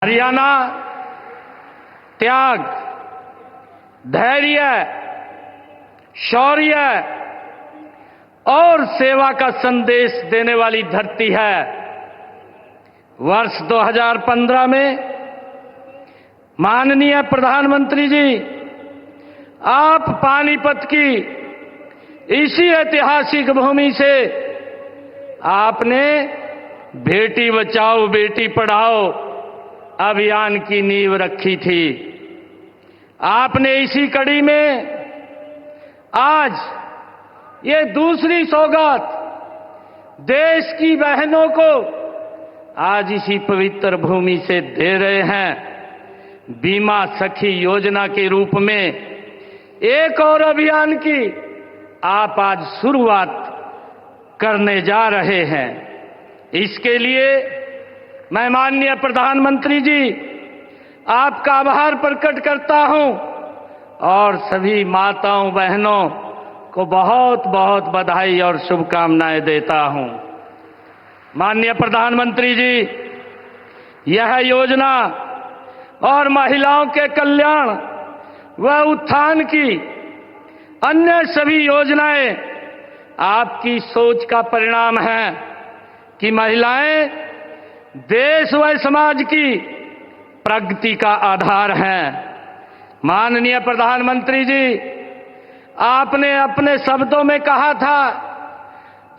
हरियाणा त्याग, धैर्य, शौर्य और सेवा का संदेश देने वाली धरती है। वर्ष 2015 में माननीय प्रधानमंत्री जी, आप पानीपत की इसी ऐतिहासिक भूमि से आपने बेटी बचाओ बेटी पढ़ाओ अभियान की नींव रखी थी। आपने इसी कड़ी में आज ये दूसरी सौगात देश की बहनों को आज इसी पवित्र भूमि से दे रहे हैं। बीमा सखी योजना के रूप में एक और अभियान की आप आज शुरुआत करने जा रहे हैं। इसके लिए मैं माननीय प्रधानमंत्री जी आपका आभार प्रकट करता हूं और सभी माताओं बहनों को बहुत बहुत बधाई और शुभकामनाएं देता हूं। माननीय प्रधानमंत्री जी, यह योजना और महिलाओं के कल्याण व उत्थान की अन्य सभी योजनाएं आपकी सोच का परिणाम है कि महिलाएं देश व समाज की प्रगति का आधार हैं। माननीय प्रधानमंत्री जी, आपने अपने शब्दों में कहा था,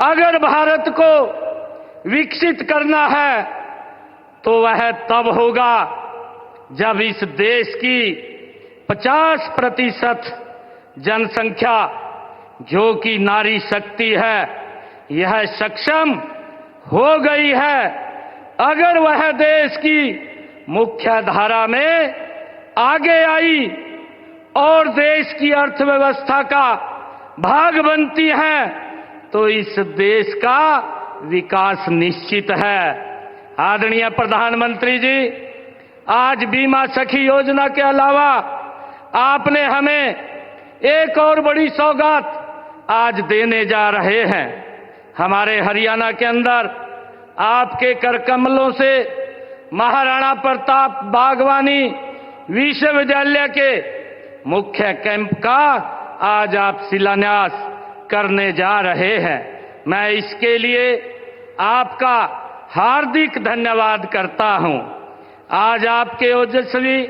अगर भारत को विकसित करना है तो वह तब होगा जब इस देश की 50% जनसंख्या, जो कि नारी शक्ति है, यह सक्षम हो गई है। अगर वह देश की मुख्य धारा में आगे आई और देश की अर्थव्यवस्था का भाग बनती है तो इस देश का विकास निश्चित है। आदरणीय प्रधानमंत्री जी, आज बीमा सखी योजना के अलावा आपने हमें एक और बड़ी सौगात आज देने जा रहे हैं। हमारे हरियाणा के अंदर आपके कर कमलों से महाराणा प्रताप बागवानी विश्वविद्यालय के मुख्य कैंप का आज आप शिलान्यास करने जा रहे हैं। मैं इसके लिए आपका हार्दिक धन्यवाद करता हूं। आज आपके ओजस्वी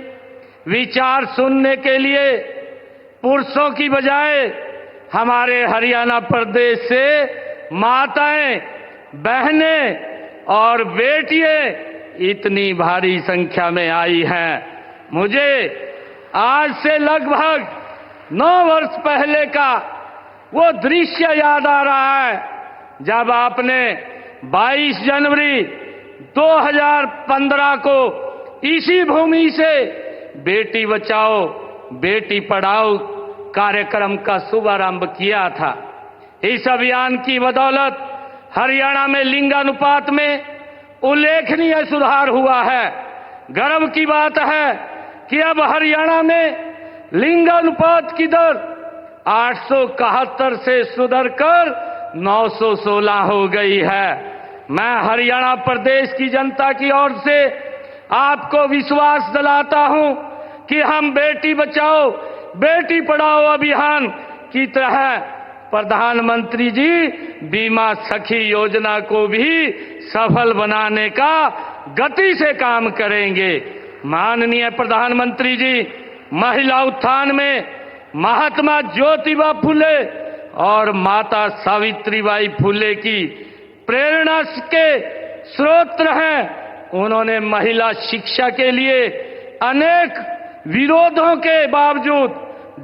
विचार सुनने के लिए पुरुषों की बजाय हमारे हरियाणा प्रदेश से माताएं, बहनें और बेटियां इतनी भारी संख्या में आई हैं। मुझे आज से लगभग 9 वर्ष पहले का वो दृश्य याद आ रहा है जब आपने 22 जनवरी 2015 को इसी भूमि से बेटी बचाओ बेटी पढ़ाओ कार्यक्रम का शुभारंभ किया था। इस अभियान की बदौलत हरियाणा में लिंगानुपात में उल्लेखनीय सुधार हुआ है। गर्व की बात है कि अब हरियाणा में लिंगानुपात की दर 871 से सुधरकर 916 हो गई है। मैं हरियाणा प्रदेश की जनता की ओर से आपको विश्वास दिलाता हूं कि हम बेटी बचाओ बेटी पढ़ाओ अभियान की तरह प्रधानमंत्री जी बीमा सखी योजना को भी सफल बनाने का गति से काम करेंगे। माननीय प्रधानमंत्री जी, महिला उत्थान में महात्मा ज्योतिबा फुले और माता सावित्रीबाई फुले की प्रेरणा के स्रोत हैं। उन्होंने महिला शिक्षा के लिए अनेक विरोधों के बावजूद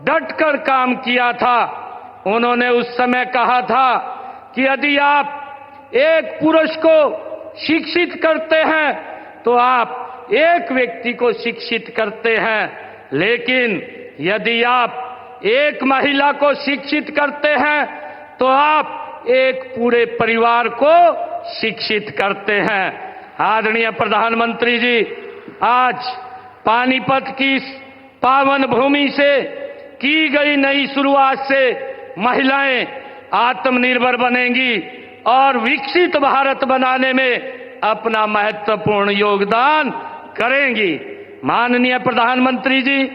डटकर काम किया था। उन्होंने उस समय कहा था कि यदि आप एक पुरुष को शिक्षित करते हैं तो आप एक व्यक्ति को शिक्षित करते हैं, लेकिन यदि आप एक महिला को शिक्षित करते हैं तो आप एक पूरे परिवार को शिक्षित करते हैं। आदरणीय प्रधानमंत्री जी, आज पानीपत की इस पावन भूमि से की गई नई शुरुआत से महिलाएं आत्मनिर्भर बनेंगी और विकसित भारत बनाने में अपना महत्वपूर्ण योगदान करेंगी। माननीय प्रधानमंत्री जी,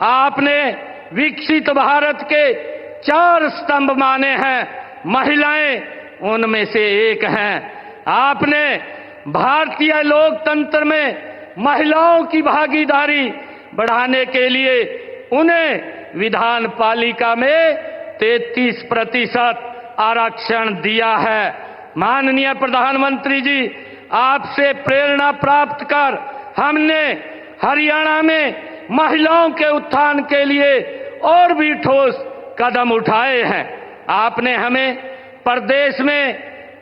आपने विकसित भारत के 4 स्तंभ माने हैं, महिलाएं उनमें से एक हैं। आपने भारतीय लोकतंत्र में महिलाओं की भागीदारी बढ़ाने के लिए उन्हें विधान पालिका में 33% आरक्षण दिया है। माननीय प्रधानमंत्री जी, आपसे प्रेरणा प्राप्त कर हमने हरियाणा में महिलाओं के उत्थान के लिए और भी ठोस कदम उठाए हैं। आपने हमें प्रदेश में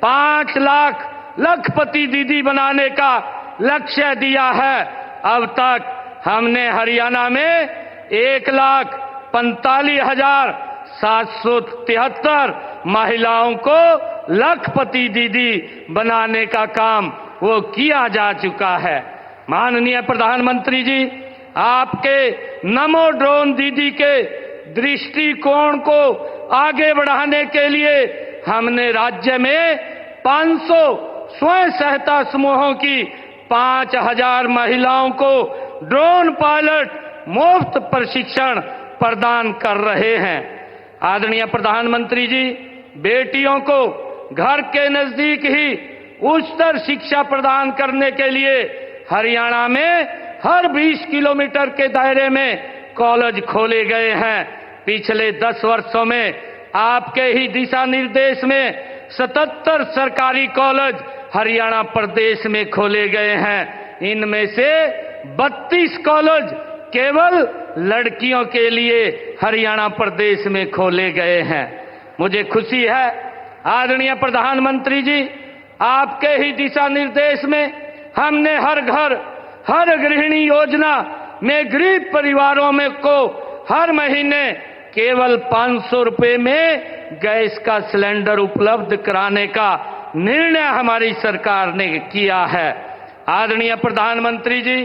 5 लाख लखपति दीदी बनाने का लक्ष्य दिया है। अब तक हमने हरियाणा में 1,45,773 महिलाओं को लखपति दीदी बनाने का काम वो किया जा चुका है। माननीय प्रधानमंत्री जी, आपके नमो ड्रोन दीदी के दृष्टिकोण को आगे बढ़ाने के लिए हमने राज्य में 500 स्वयं सहायता समूहों की 5,000 महिलाओं को ड्रोन पायलट मुफ्त प्रशिक्षण प्रदान कर रहे हैं। आदरणीय प्रधानमंत्री जी, बेटियों को घर के नजदीक ही उच्चतर शिक्षा प्रदान करने के लिए हरियाणा में हर 20 किलोमीटर के दायरे में कॉलेज खोले गए हैं। पिछले 10 वर्षों में आपके ही दिशा निर्देश में 77 सरकारी कॉलेज हरियाणा प्रदेश में खोले गए हैं। इनमें से 32 कॉलेज केवल लड़कियों के लिए हरियाणा प्रदेश में खोले गए हैं। मुझे खुशी है आदरणीय प्रधानमंत्री जी, आपके ही दिशा निर्देश में हमने हर घर हर गृहिणी योजना में गरीब परिवारों में को हर महीने केवल 500 रुपए में गैस का सिलेंडर उपलब्ध कराने का निर्णय हमारी सरकार ने किया है। आदरणीय प्रधानमंत्री जी,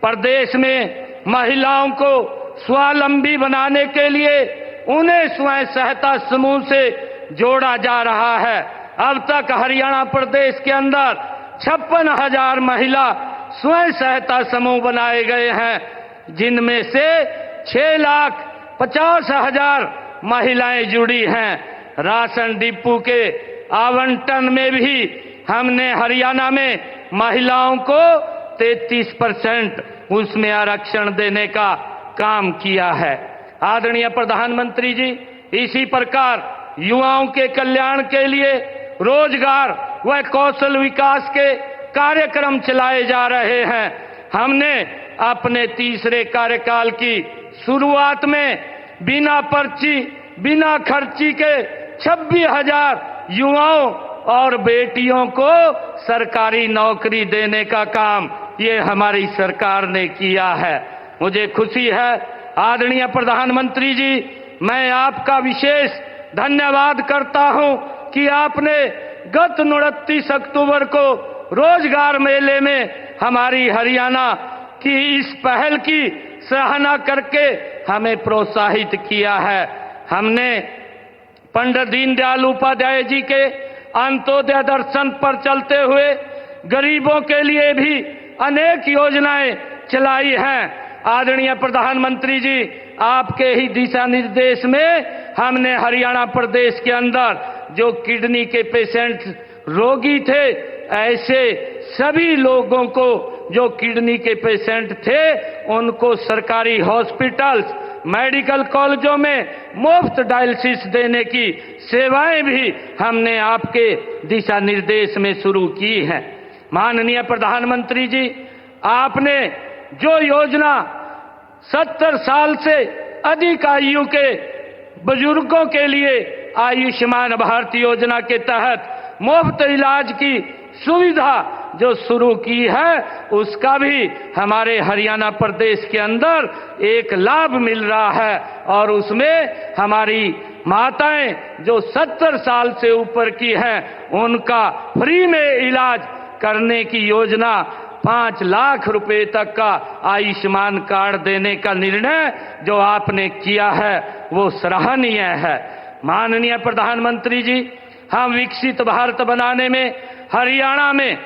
प्रदेश में महिलाओं को स्वावलंबी बनाने के लिए उन्हें स्वयं सहायता समूह से जोड़ा जा रहा है। अब तक हरियाणा प्रदेश के अंदर 56,000 महिला स्वयं सहायता समूह बनाए गए हैं, जिनमें से 6,50,000 महिलाएं जुड़ी हैं। राशन डिपो के आवंटन में भी हमने हरियाणा में महिलाओं को 33% उसमें आरक्षण देने का काम किया है। आदरणीय प्रधानमंत्री जी, इसी प्रकार युवाओं के कल्याण के लिए रोजगार व कौशल विकास के कार्यक्रम चलाए जा रहे हैं। हमने अपने तीसरे कार्यकाल की शुरुआत में बिना पर्ची बिना खर्ची के 26,000 युवाओं और बेटियों को सरकारी नौकरी देने का काम ये हमारी सरकार ने किया है। मुझे खुशी है आदरणीय प्रधानमंत्री जी, मैं आपका विशेष धन्यवाद करता हूं कि आपने गत 29 अक्टूबर को रोजगार मेले में हमारी हरियाणा की इस पहल की सराहना करके हमें प्रोत्साहित किया है। हमने पंडित दीनदयाल उपाध्याय जी के अंत्योदय दर्शन पर चलते हुए गरीबों के लिए भी अनेक योजनाएं चलाई हैं। आदरणीय प्रधानमंत्री जी, आपके ही दिशा निर्देश में हमने हरियाणा प्रदेश के अंदर जो किडनी के पेशेंट रोगी थे, ऐसे सभी लोगों को जो किडनी के पेशेंट थे उनको सरकारी हॉस्पिटल्स मेडिकल कॉलेजों में मुफ्त डायलिसिस देने की सेवाएं भी हमने आपके दिशा निर्देश में शुरू की हैं। माननीय प्रधानमंत्री जी, आपने जो योजना 70 साल से अधिक आयु के बुजुर्गों के लिए आयुष्मान भारत योजना के तहत मुफ्त इलाज की सुविधा जो शुरू की है, उसका भी हमारे हरियाणा प्रदेश के अंदर एक लाभ मिल रहा है और उसमें हमारी माताएं जो 70 साल से ऊपर की हैं उनका फ्री में इलाज करने की योजना 5 लाख रुपए तक का आयुष्मान कार्ड देने का निर्णय जो आपने किया है वो सराहनीय है। माननीय प्रधानमंत्री जी, हम विकसित भारत बनाने में हरियाणा में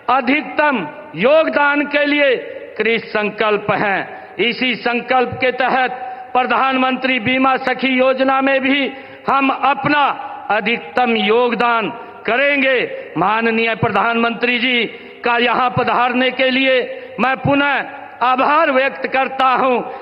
अधिकतम योगदान के लिए कृत संकल्प हैं। इसी संकल्प के तहत प्रधानमंत्री बीमा सखी योजना में भी हम अपना अधिकतम योगदान करेंगे। माननीय प्रधानमंत्री जी का यहां पधारने के लिए मैं पुनः आभार व्यक्त करता हूं।